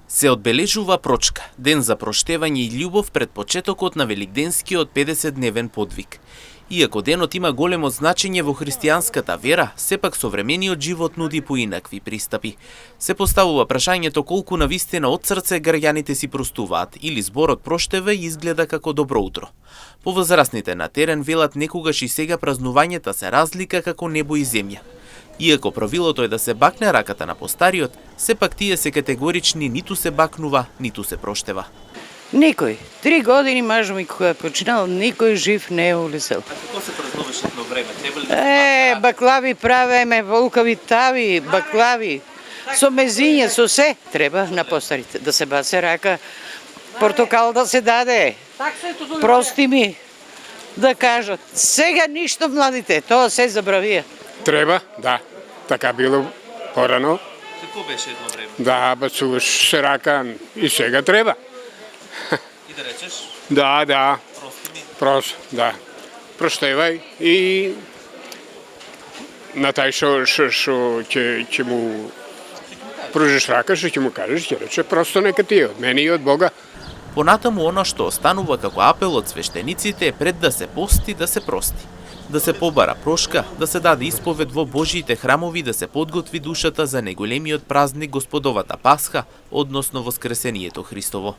Се одбележува Прочка, ден за проштевање и љубов пред почетокот на великденскиот 50-дневен подвиг. Иако денот има големо значење во христијанската вера, сепак современиот живот нуди поинакви пристапи. Се поставува прашањето колку навистина од срце граѓаните си простуваат или зборот проштеве изгледа како добро утро. Повозрасните на терен велат некогаш и сега празнувањето се разлика како небо и земја. Иако правилото е да се бакне раката на постариот, сепак тие се категорични, ниту се бакнува, ниту се проштева. Никој. 3 години мажо ми кога е починал, никој жив не е улезел. А како се празнуваше едно време? Баклави правеме, волкави тави, баклави. Со мезиња, со се. Треба на постарите да се баце рака, портокал да се даде. Прости ми да кажат. Сега ништо младите, тоа се забравија. Треба, да. Така било порано. Како беше едно време? Да, бацуваш се рака и сега треба. И да речеш? Да. Прости ми. Да. Проштевај и на тај што ќе му пружиш рака, што ќе му кажеш, ќе рече просто нека ти е од мене и од Бога. Понатаму она што останува како апел од свештениците е пред да се пости, да се прости. Да се побара прошка, да се даде исповед во Божиите храмови, да се подготви душата за најголемиот празник Господовата Пасха, односно Воскресението Христово.